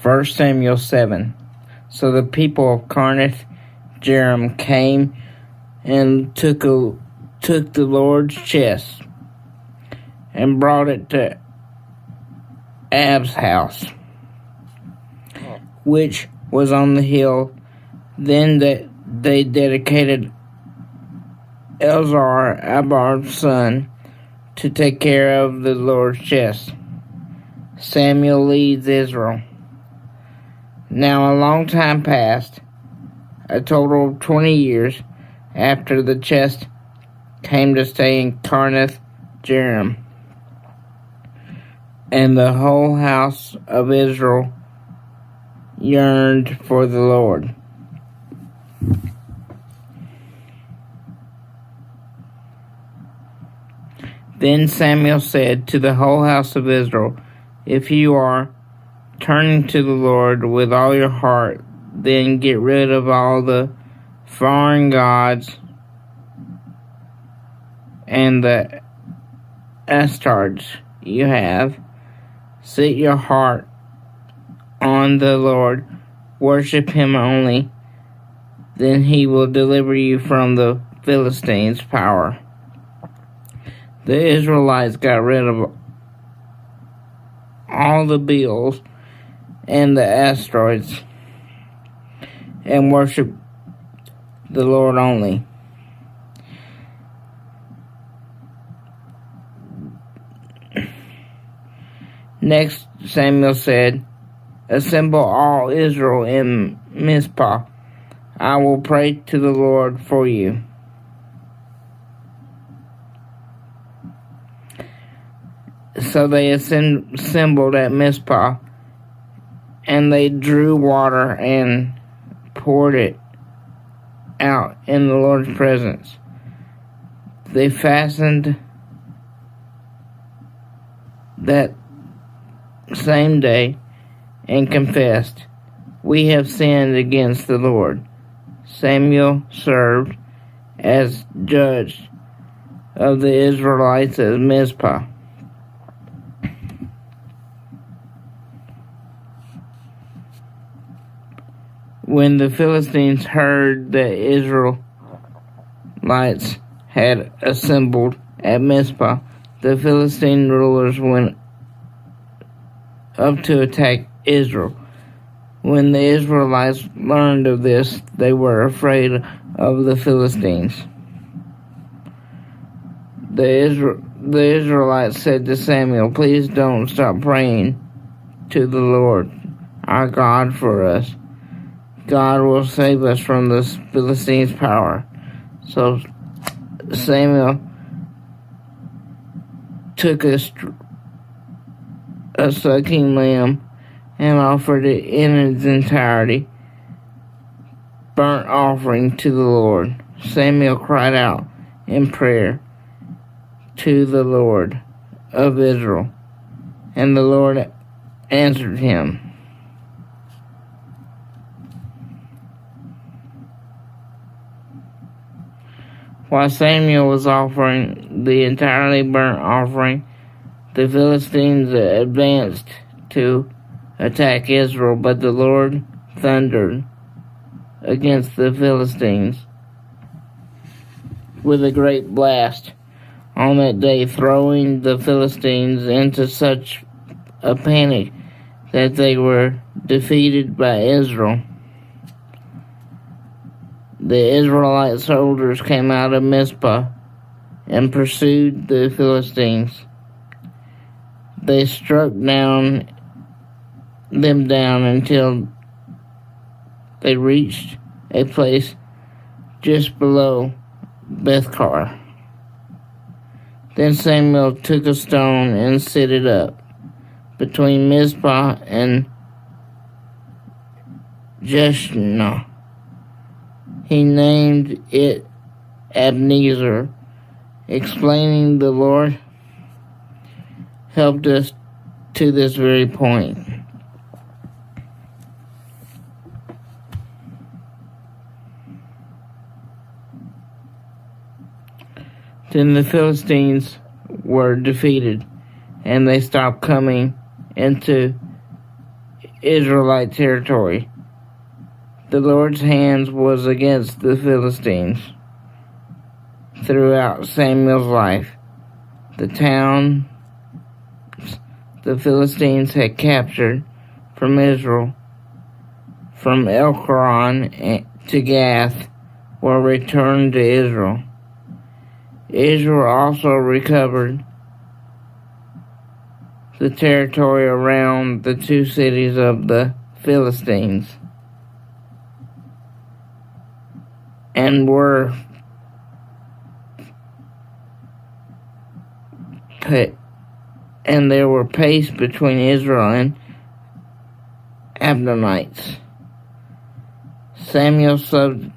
1 Samuel 7. So the people of Kiriath-jearim came and took the Lord's chest and brought it to Ahab's house, which was on the hill. Then they dedicated Eleazar, Abinadab's son, to take care of the Lord's chest. Samuel leads Israel. Now a long time passed, a total of 20 years, after the chest came to stay in Kiriath-jearim, and the whole house of Israel yearned for the Lord. Then Samuel said to the whole house of Israel, if you are turning to the Lord with all your heart, then get rid of all the foreign gods and the Astartes you have. Set your heart on the Lord, worship him only, then he will deliver you from the Philistines' power. The Israelites got rid of all the Baals and the Astartes and worshiped the Lord only. Next, Samuel said, assemble all Israel in Mizpah. I will pray to the Lord for you. So they assembled at Mizpah, and they drew water and poured it out in the Lord's presence. They fasted that same day and confessed, we have sinned against the Lord. Samuel served as judge of the Israelites at Mizpah. When the Philistines heard that Israelites had assembled at Mizpah, the Philistine rulers went up to attack Israel. When the Israelites learned of this, they were afraid of the Philistines. The Israelites said to Samuel, please don't stop praying to the Lord, our God, for us. God will save us from the Philistines' power. So Samuel took a sucking lamb and offered it in its entirety, burnt offering to the Lord. Samuel cried out in prayer to the Lord of Israel, and the Lord answered him. While Samuel was offering the entirely burnt offering, the Philistines advanced to attack Israel, but the Lord thundered against the Philistines with a great blast on that day, throwing the Philistines into such a panic that they were defeated by Israel. The Israelite soldiers came out of Mizpah and pursued the Philistines. They struck them down until they reached a place just below Bethkar. Then Samuel took a stone and set it up between Mizpah and Jeshna. He named it Abinadab, explaining the Lord helped us to this very point. Then the Philistines were defeated, and they stopped coming into Israelite territory. The Lord's hand was against the Philistines throughout Samuel's life. The town the Philistines had captured from Israel, from Ekron to Gath, were returned to Israel. Israel also recovered the territory around the two cities of the Philistines and there were peace between Israel and Abinadab. Samuel served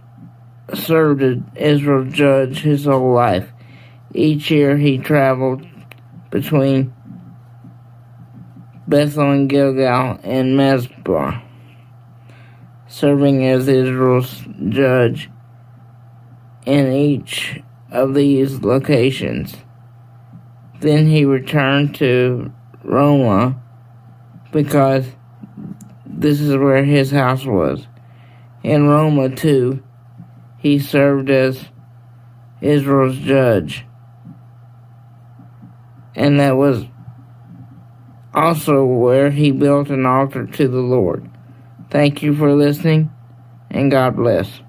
as Israel's judge his whole life. Each year he traveled between Bethel and Gilgal and Mizpah, serving as Israel's judge in each of these locations. Then he returned to Ramah because this is where his house was. In Ramah, too, he served as Israel's judge. And that was also where he built an altar to the Lord. Thank you for listening, and God bless.